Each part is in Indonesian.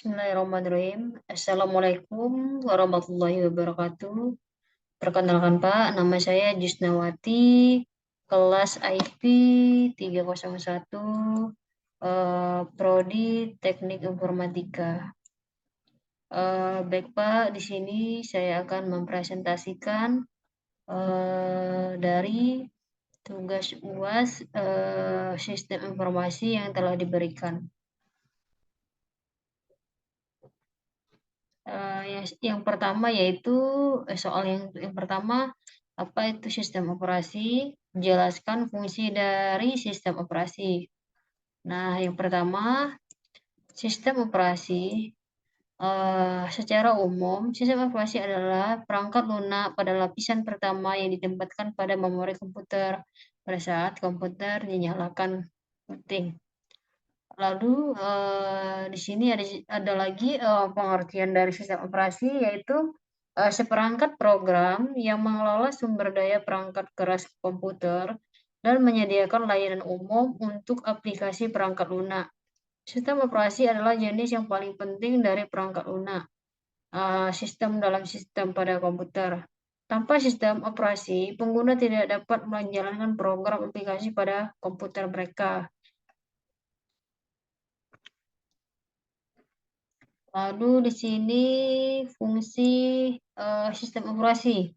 Bismillahirrahmanirrahim. Assalamualaikum warahmatullahi wabarakatuh. Perkenalkan Pak, nama saya Jusnawati, kelas IP 301, Prodi Teknik Informatika. Baik Pak, di sini saya akan mempresentasikan dari tugas UAS Sistem Informasi yang telah diberikan. Yang pertama yaitu soal yang pertama, apa itu sistem operasi? Jelaskan fungsi dari sistem operasi. Nah, yang pertama, sistem operasi secara umum, sistem operasi adalah perangkat lunak pada lapisan pertama yang ditempatkan pada memori komputer pada saat komputer dinyalakan booting. Lalu di sini ada lagi pengertian dari sistem operasi, yaitu seperangkat program yang mengelola sumber daya perangkat keras komputer dan menyediakan layanan umum untuk aplikasi perangkat lunak. Sistem operasi adalah jenis yang paling penting dari perangkat lunak, sistem dalam sistem pada komputer. Tanpa sistem operasi, pengguna tidak dapat menjalankan program aplikasi pada komputer mereka. Lalu di sini fungsi sistem operasi.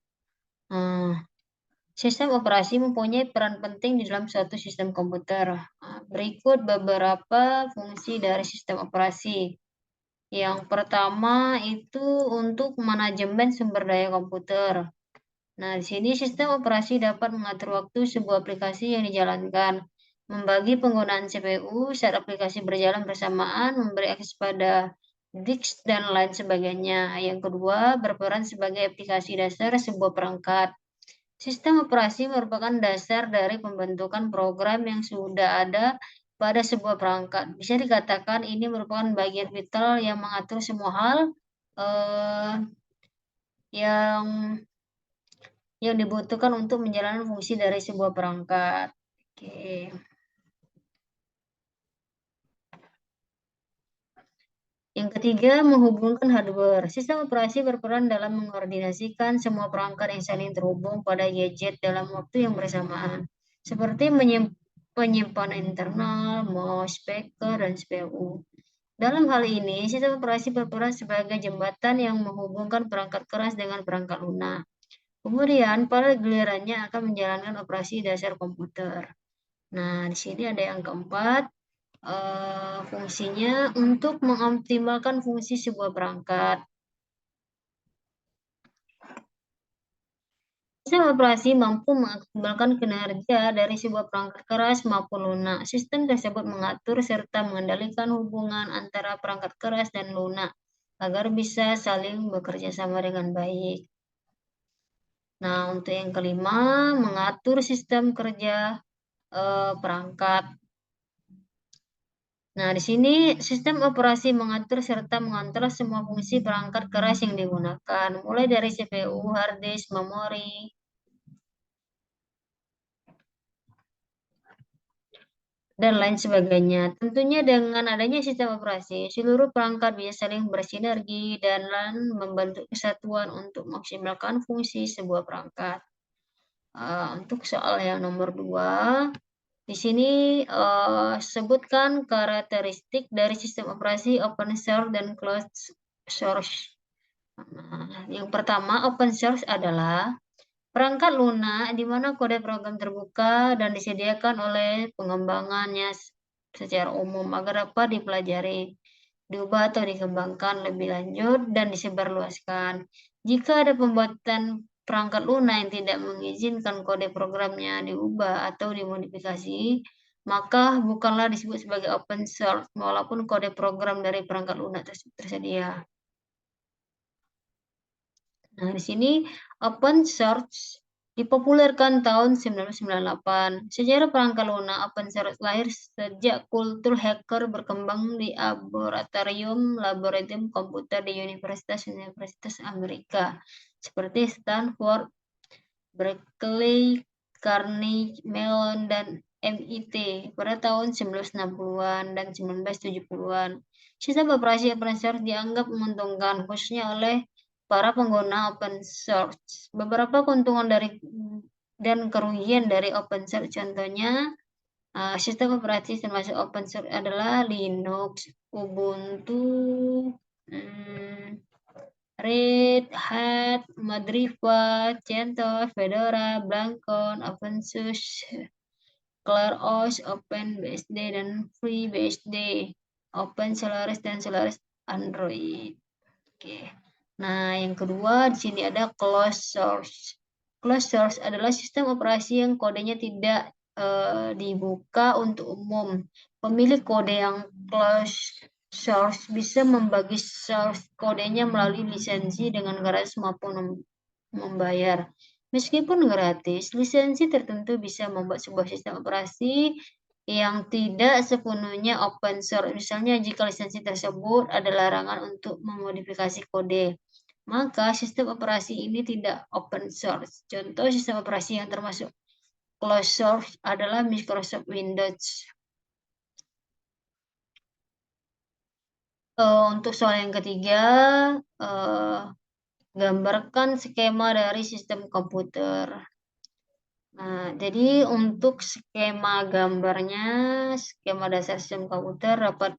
Sistem operasi mempunyai peran penting di dalam suatu sistem komputer. Berikut beberapa fungsi dari sistem operasi. Yang pertama itu untuk manajemen sumber daya komputer. Nah, di sini sistem operasi dapat mengatur waktu sebuah aplikasi yang dijalankan, membagi penggunaan CPU saat aplikasi berjalan bersamaan, memberi akses pada disk, dan lain sebagainya. Yang kedua, berperan sebagai aplikasi dasar sebuah perangkat. Sistem operasi merupakan dasar dari pembentukan program yang sudah ada pada sebuah perangkat. Bisa dikatakan ini merupakan bagian vital yang mengatur semua hal eh, yang dibutuhkan untuk menjalankan fungsi dari sebuah perangkat. Oke. Yang ketiga, menghubungkan hardware. Sistem operasi berperan dalam mengkoordinasikan semua perangkat yang saling terhubung pada gadget dalam waktu yang bersamaan, seperti penyimpanan internal, mouse, speaker, dan CPU. Dalam hal ini, sistem operasi berperan sebagai jembatan yang menghubungkan perangkat keras dengan perangkat lunak. Kemudian, pada gilirannya akan menjalankan operasi dasar komputer. Nah, di sini ada yang keempat, fungsinya untuk mengoptimalkan fungsi sebuah perangkat. Sistem operasi mampu mengoptimalkan kinerja dari sebuah perangkat keras maupun lunak. Sistem tersebut mengatur serta mengendalikan hubungan antara perangkat keras dan lunak agar bisa saling bekerja sama dengan baik. Nah, untuk yang kelima, mengatur sistem kerja perangkat. Nah, di sini sistem operasi mengatur serta mengontrol semua fungsi perangkat keras yang digunakan, mulai dari CPU, hard disk, memori, dan lain sebagainya. Tentunya dengan adanya sistem operasi, seluruh perangkat bisa saling bersinergi dan membentuk kesatuan untuk maksimalkan fungsi sebuah perangkat. Untuk soal yang nomor 2, di sini sebutkan karakteristik dari sistem operasi open source dan closed source. Nah, yang pertama, open source adalah perangkat lunak di mana kode program terbuka dan disediakan oleh pengembangannya secara umum agar dapat dipelajari, diubah atau dikembangkan lebih lanjut dan disebarluaskan. Jika ada pembuatan perangkat lunak yang tidak mengizinkan kode programnya diubah atau dimodifikasi, maka bukanlah disebut sebagai open source walaupun kode program dari perangkat lunak tersedia. Nah, di sini open source dipopulerkan tahun 1998. Sejarah perangkat lunak open source lahir sejak kultur hacker berkembang di laboratorium komputer di universitas Amerika seperti Stanford, Berkeley, Carnegie Mellon, dan MIT pada tahun 1960-an dan 1970-an. Sistem operasi open source dianggap menguntungkan, khususnya oleh para pengguna open source. Beberapa keuntungan dan kerugian dari open source, contohnya sistem operasi termasuk open source adalah Linux, Ubuntu, Red Hat, Madriva, CentOS, Fedora, Blackcone, OpenSUSE, ClearOS, OpenBSD, dan FreeBSD, OpenSolaris, dan Solaris Android. Oke. Nah, yang kedua di sini ada closed source. Closed source adalah sistem operasi yang kodenya tidak dibuka untuk umum. Pemilik kode yang closed source bisa membagi source kodenya melalui lisensi dengan gratis maupun membayar. Meskipun gratis, lisensi tertentu bisa membuat sebuah sistem operasi yang tidak sepenuhnya open source. Misalnya jika lisensi tersebut ada larangan untuk memodifikasi kode, maka sistem operasi ini tidak open source. Contoh sistem operasi yang termasuk closed source adalah Microsoft Windows. Untuk soal yang ketiga, gambarkan skema dari sistem komputer. Nah, jadi untuk skema gambarnya, skema dasar sistem komputer dapat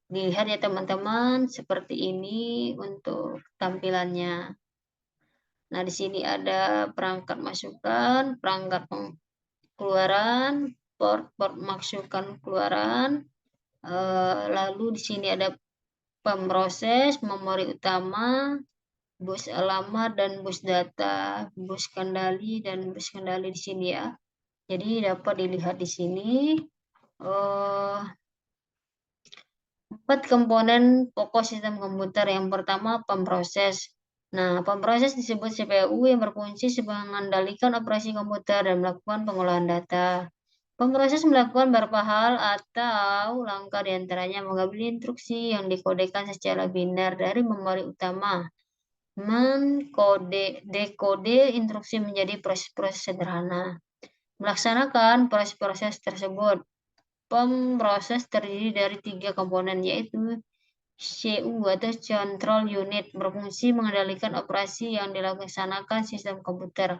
dilihat ya teman-teman, seperti ini untuk tampilannya. Nah, di sini ada perangkat masukan, perangkat keluaran, port masukan keluaran, lalu di sini ada pemroses, memori utama, bus alamat, dan bus data, bus kendali, dan bus kendali di sini ya. Jadi dapat dilihat di sini 4 komponen pokok sistem komputer. Yang pertama pemroses. Nah, pemroses disebut CPU yang berfungsi sebagai mengendalikan operasi komputer dan melakukan pengolahan data. Pemroses melakukan beberapa hal atau langkah diantaranya mengambil instruksi yang dikodekan secara biner dari memori utama, dekode instruksi menjadi proses-proses sederhana. Melaksanakan proses-proses tersebut, pemroses terdiri dari 3 komponen, yaitu CU atau Control Unit, berfungsi mengendalikan operasi yang dilaksanakan sistem komputer.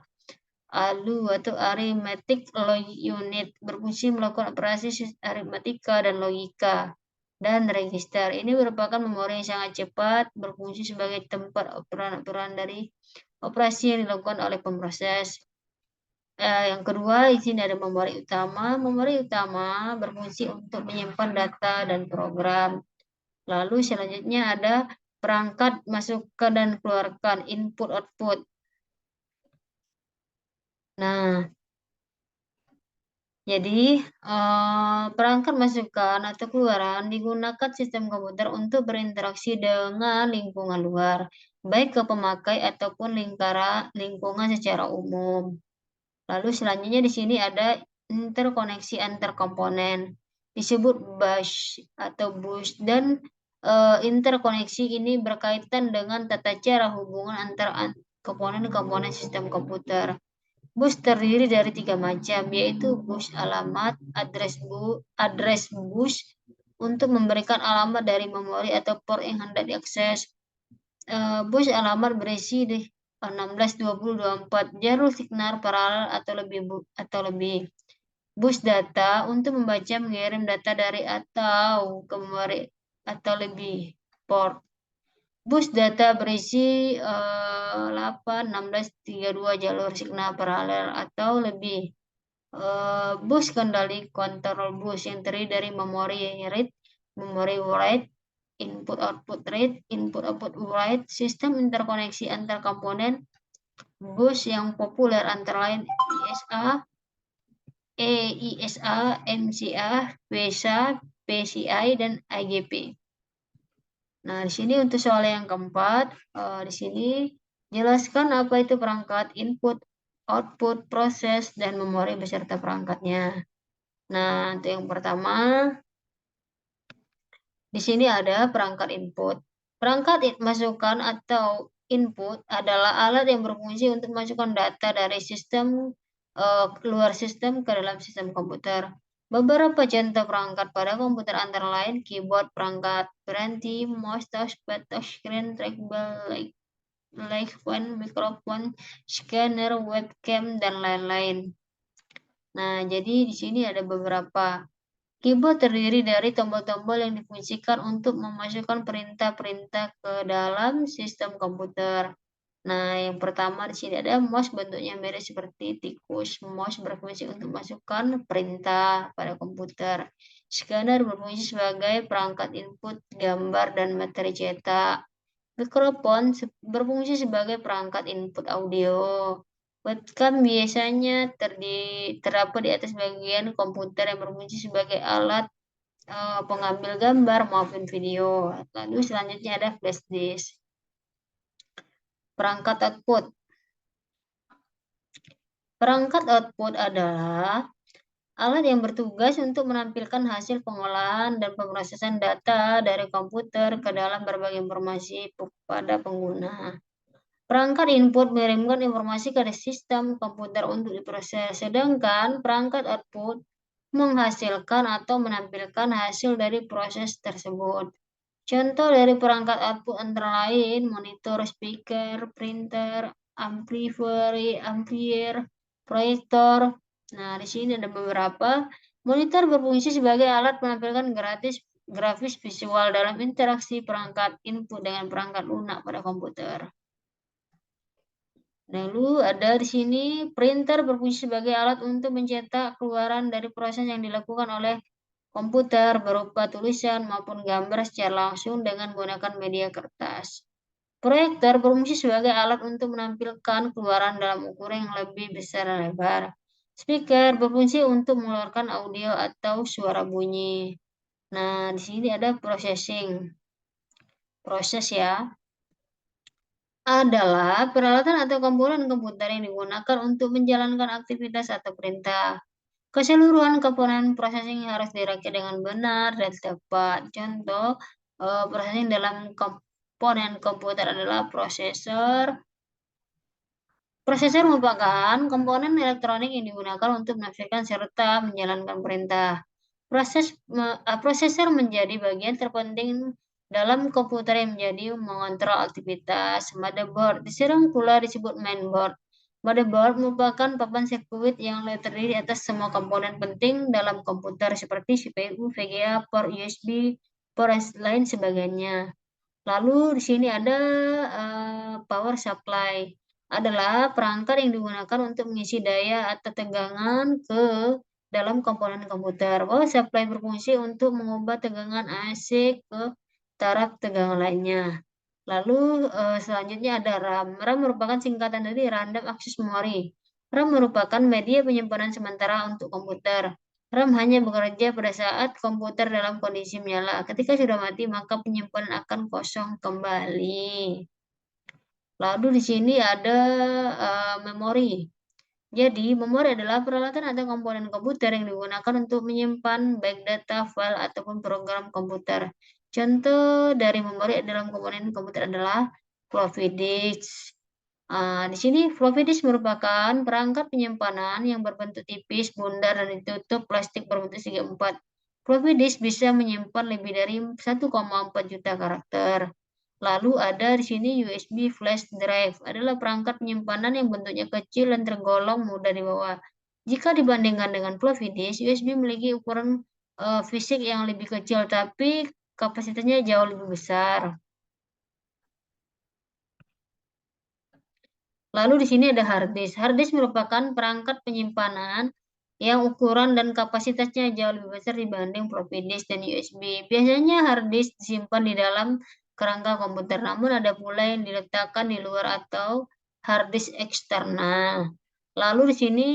ALU atau Arithmetic Logic Unit, berfungsi melakukan operasi aritmatika dan logika. Dan register, ini merupakan memori yang sangat cepat, berfungsi sebagai tempat operan-operan dari operasi yang dilakukan oleh pemroses. Yang kedua, di sini ada memori utama. Memori utama berfungsi untuk menyimpan data dan program. Lalu selanjutnya ada perangkat masukkan dan keluarkan, input-output. Nah, jadi perangkat masukkan atau keluaran digunakan sistem komputer untuk berinteraksi dengan lingkungan luar, baik ke pemakai ataupun lingkungan secara umum. Lalu selanjutnya di sini ada interkoneksi antar komponen, disebut bus atau bus, dan interkoneksi ini berkaitan dengan tata cara hubungan antar komponen-komponen sistem komputer. Bus terdiri dari 3 macam, yaitu bus alamat, address bus untuk memberikan alamat dari memori atau port yang hendak diakses. Bus alamat berisi 16, 20, 24 jalur signal paralel atau lebih. Bus data untuk membaca mengirim data dari atau ke memori atau lebih port. Bus data berisi 8, 16, 32 jalur signal paralel atau lebih. Bus kendali kontrol bus yang terdiri dari memori read, memori write, input-output read, input-output write, sistem interkoneksi antar komponen bus yang populer antara lain ISA, EISA, MCA, WSA, PCI, dan IGP. Nah, di sini untuk soal yang keempat, di sini jelaskan apa itu perangkat, input, output, proses, dan memori beserta perangkatnya. Nah, untuk yang pertama, di sini ada perangkat input. Perangkat masukan atau input adalah alat yang berfungsi untuk memasukkan data dari sistem keluar sistem ke dalam sistem komputer. Beberapa contoh perangkat pada komputer antara lain keyboard, perangkat berhenti, mouse, touchpad, touchscreen, trackball, like phone, mikrofon, scanner, webcam, dan lain-lain. Nah, jadi di sini ada beberapa. Keyboard terdiri dari tombol-tombol yang difungsikan untuk memasukkan perintah-perintah ke dalam sistem komputer. Nah, yang pertama di sini ada mouse, bentuknya mirip seperti tikus. Mouse berfungsi untuk masukkan perintah pada komputer. Scanner berfungsi sebagai perangkat input gambar dan materi cetak. Mikrofon berfungsi sebagai perangkat input audio. Webcam biasanya terdapat di atas bagian komputer yang berfungsi sebagai alat pengambil gambar maupun video. Lalu selanjutnya ada flash disk. Perangkat output. Perangkat output adalah alat yang bertugas untuk menampilkan hasil pengolahan dan pemrosesan data dari komputer ke dalam berbagai informasi pada pengguna. Perangkat input mengirimkan informasi ke sistem komputer untuk diproses, sedangkan perangkat output menghasilkan atau menampilkan hasil dari proses tersebut. Contoh dari perangkat output antara lain monitor, speaker, printer, amplifier, proyektor. Nah, di sini ada beberapa. Monitor berfungsi sebagai alat menampilkan grafis visual dalam interaksi perangkat input dengan perangkat lunak pada komputer. Lalu ada di sini printer berfungsi sebagai alat untuk mencetak keluaran dari proses yang dilakukan oleh komputer berupa tulisan maupun gambar secara langsung dengan menggunakan media kertas. Proyektor berfungsi sebagai alat untuk menampilkan keluaran dalam ukuran yang lebih besar dan lebar. Speaker berfungsi untuk mengeluarkan audio atau suara bunyi. Nah, di sini ada processing. Proses ya adalah peralatan atau komponen komputer yang digunakan untuk menjalankan aktivitas atau perintah. Keseluruhan komponen processing harus dirakit dengan benar dan tepat. Contoh, processing dalam komponen komputer adalah prosesor. Prosesor merupakan komponen elektronik yang digunakan untuk menafsirkan serta menjalankan perintah. Prosesor menjadi bagian terpenting dalam komputer yang menjadi mengontrol aktivitas. Motherboard disering pula disebut mainboard. Motherboard merupakan papan sirkuit yang terdiri atas semua komponen penting dalam komputer seperti CPU, VGA, port USB, port lain sebagainya. Lalu di sini ada power supply adalah perangkat yang digunakan untuk mengisi daya atau tegangan ke dalam komponen komputer. Power supply berfungsi untuk mengubah tegangan AC ke taraf tegangan lainnya. Lalu selanjutnya ada RAM. RAM merupakan singkatan dari Random Access Memory. RAM merupakan media penyimpanan sementara untuk komputer. RAM hanya bekerja pada saat komputer dalam kondisi menyala. Ketika sudah mati, maka penyimpanan akan kosong kembali. Lalu di sini ada memori. Jadi, memori adalah peralatan atau komponen komputer yang digunakan untuk menyimpan baik data, file, ataupun program komputer. Contoh dari memori dalam komponen komputer adalah floppy disk. Di sini floppy disk merupakan perangkat penyimpanan yang berbentuk tipis, bundar, dan ditutup plastik berbentuk segi empat. Floppy disk bisa menyimpan lebih dari 1,4 juta karakter. Lalu ada di sini USB flash drive adalah perangkat penyimpanan yang bentuknya kecil dan tergolong mudah dibawa. Jika dibandingkan dengan floppy disk, USB memiliki ukuran fisik yang lebih kecil, tapi kapasitasnya jauh lebih besar. Lalu di sini ada hard disk. Hard disk merupakan perangkat penyimpanan yang ukuran dan kapasitasnya jauh lebih besar dibanding floppy disk dan USB. Biasanya hard disk disimpan di dalam kerangka komputer, namun ada pula yang diletakkan di luar atau hard disk eksternal. Lalu di sini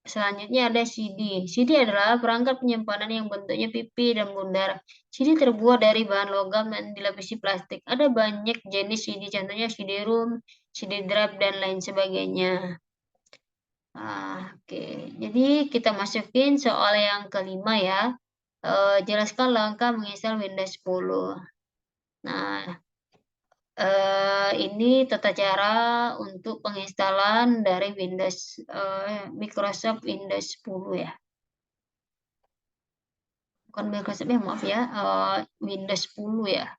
selanjutnya ada CD. CD adalah perangkat penyimpanan yang bentuknya pipi dan bundar. CD terbuat dari bahan logam dan dilapisi plastik. Ada banyak jenis CD, contohnya CD-ROM, CD drive, dan lain sebagainya. Oke. Jadi kita masukin soal yang kelima ya. Jelaskan langkah menginstal Windows 10. Nah, Ini tata cara untuk penginstalan dari Microsoft Windows 10 ya. Bukan Microsoft ya, maaf ya, Windows 10 ya.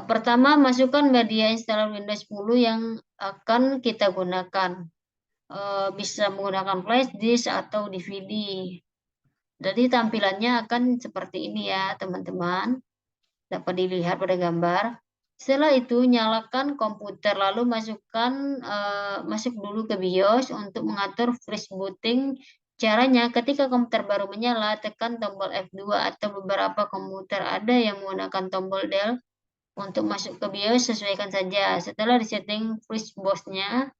Pertama, masukkan media installer Windows 10 yang akan kita gunakan. Bisa menggunakan flash disk atau DVD. Jadi tampilannya akan seperti ini ya, teman-teman. Dapat dilihat pada gambar. Setelah itu, nyalakan komputer, lalu masuk dulu ke BIOS untuk mengatur freeze booting. Caranya, ketika komputer baru menyala, tekan tombol F2 atau beberapa komputer ada yang menggunakan tombol Del. Untuk masuk ke BIOS, sesuaikan saja. Setelah disetting freeze bootnya,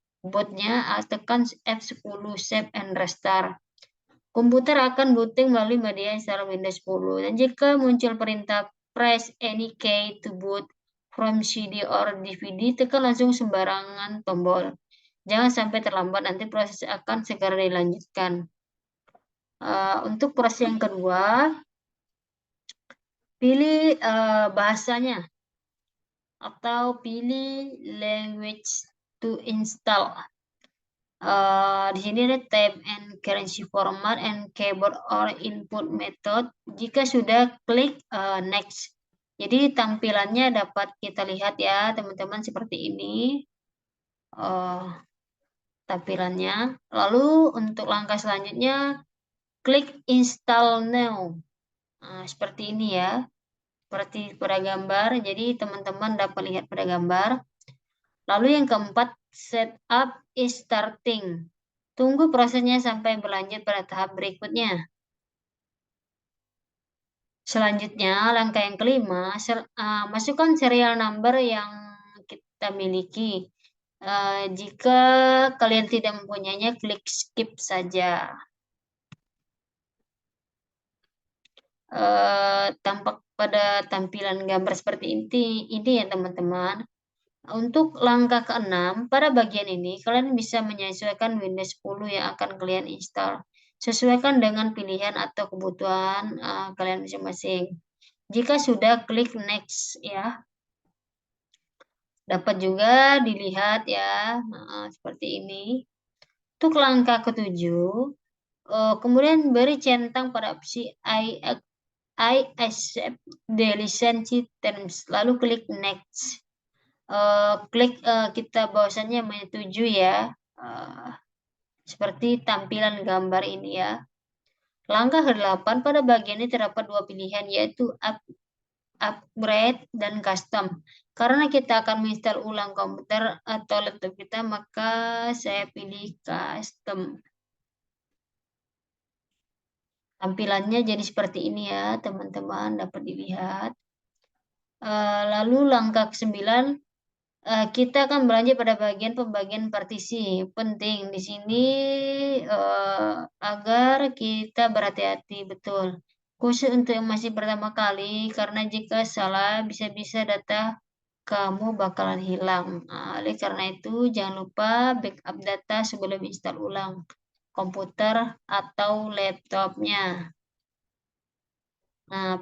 tekan F10 save and restart. Komputer akan booting melalui media installer Windows 10. Dan jika muncul perintah press any key to boot from CD or DVD, tekan langsung sembarangan tombol. Jangan sampai terlambat, nanti proses akan segera dilanjutkan. Untuk proses yang kedua, pilih bahasanya atau pilih language to install. Di sini ada tab and currency format and keyboard or input method. Jika sudah, klik next. Jadi tampilannya dapat kita lihat ya teman-teman seperti ini tampilannya. Lalu untuk langkah selanjutnya, klik install now. Seperti ini ya, seperti pada gambar. Jadi teman-teman dapat lihat pada gambar. Lalu yang keempat, setup is starting. Tunggu prosesnya sampai berlanjut pada tahap berikutnya. Selanjutnya, langkah yang kelima, masukkan serial number yang kita miliki. Jika kalian tidak mempunyainya, klik skip saja. Tampak pada tampilan gambar seperti ini ya teman-teman. Untuk langkah keenam, pada bagian ini kalian bisa menyesuaikan Windows 10 yang akan kalian install. Sesuaikan dengan pilihan atau kebutuhan kalian masing-masing. Jika sudah, klik next ya. Dapat juga dilihat ya, seperti ini. Untuk langkah ketujuh, kemudian beri centang pada opsi I accept the license terms, lalu klik next. Klik kita bahwasannya menyetujui ya, seperti tampilan gambar ini ya. Langkah ke-8, pada bagian ini terdapat dua pilihan, yaitu upgrade dan custom. Karena kita akan menginstal ulang komputer atau laptop kita, maka saya pilih custom. Tampilannya jadi seperti ini ya teman-teman, dapat dilihat. Lalu langkah ke-9, kita akan beranjak pada bagian pembagian partisi. Penting di sini agar kita berhati-hati betul. Khusus untuk yang masih pertama kali, karena jika salah bisa-bisa data kamu bakalan hilang. Oleh karena itu, jangan lupa backup data sebelum install ulang komputer atau laptopnya. Nah,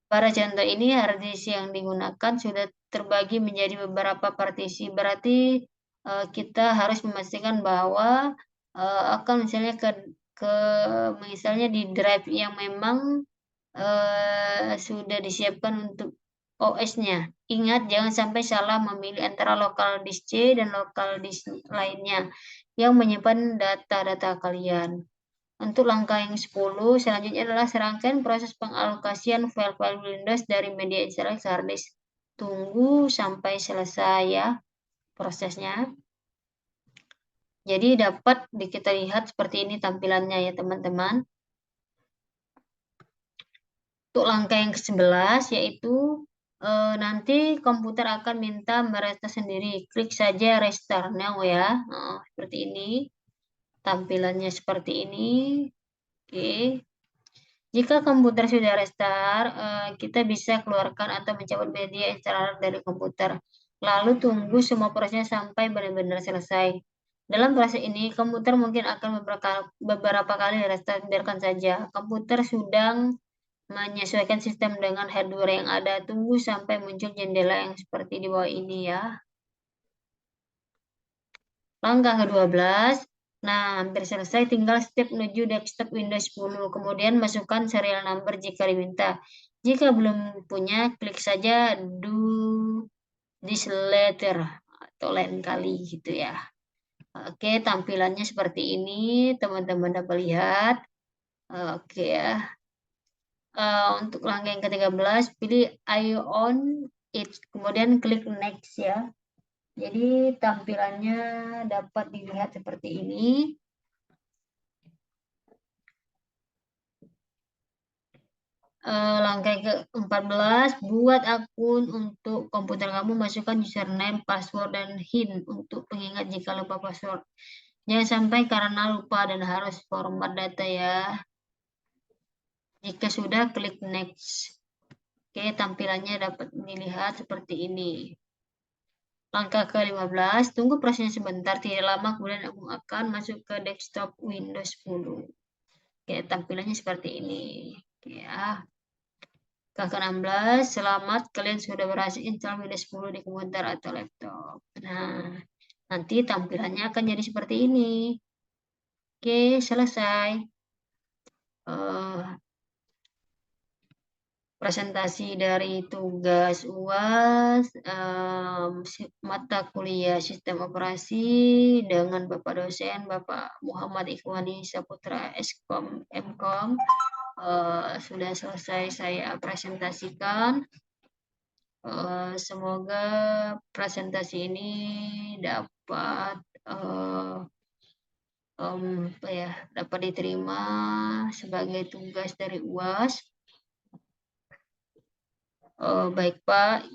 pada contoh ini hard disk yang digunakan sudah terbagi menjadi beberapa partisi. Berarti kita harus memastikan bahwa akan misalnya misalnya di drive yang memang sudah disiapkan untuk OS-nya. Ingat, jangan sampai salah memilih antara lokal disk C dan lokal disk lainnya yang menyimpan data-data kalian. Untuk langkah yang 10, selanjutnya adalah serangkaian proses pengalokasian file-file Windows dari media installer ke hard disk. Tunggu sampai selesai ya prosesnya. Jadi dapat kita lihat seperti ini tampilannya ya teman-teman. Untuk langkah yang ke-11 yaitu nanti komputer akan minta merestart sendiri. Klik saja restart now ya. Seperti ini. Tampilannya seperti ini. Oke. Jika komputer sudah restart, kita bisa keluarkan atau mencabut media installer dari komputer. Lalu tunggu semua prosesnya sampai benar-benar selesai. Dalam proses ini, komputer mungkin akan beberapa kali restart. Biarkan saja. Komputer sedang menyesuaikan sistem dengan hardware yang ada. Tunggu sampai muncul jendela yang seperti di bawah ini ya. Langkah ke-12. Nah, hampir selesai, tinggal step menuju desktop Windows 10. Kemudian masukkan serial number jika diminta. Jika belum punya, klik saja do this later atau lain kali gitu ya. Oke, tampilannya seperti ini, teman-teman dapat lihat. Oke ya. Untuk langkah yang ke-13, pilih I on it, kemudian klik next ya. Jadi tampilannya dapat dilihat seperti ini. Langkah ke-14, buat akun untuk komputer kamu, masukkan username, password, dan HIN untuk pengingat jika lupa password. Jangan sampai karena lupa dan harus format data ya. Jika sudah, klik next. Oke, tampilannya dapat dilihat seperti ini. Langkah ke-15, tunggu prosesnya sebentar, tidak lama, kemudian aku akan masuk ke desktop Windows 10. Oke, tampilannya seperti ini. Oke, ya. Ke-16, selamat, kalian sudah berhasil install Windows 10 di komputer atau laptop. Nah, nanti tampilannya akan jadi seperti ini. Oke, selesai. Presentasi dari tugas UAS, mata kuliah sistem operasi dengan Bapak dosen, Bapak Muhammad Ikhwani Saputra Eskom Mkom. Sudah selesai saya presentasikan. Semoga presentasi ini dapat dapat diterima sebagai tugas dari UAS. Baik Pak,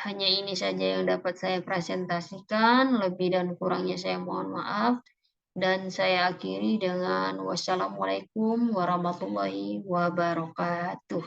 hanya ini saja yang dapat saya presentasikan. Lebih dan kurangnya saya mohon maaf. Dan saya akhiri dengan wassalamualaikum warahmatullahi wabarakatuh.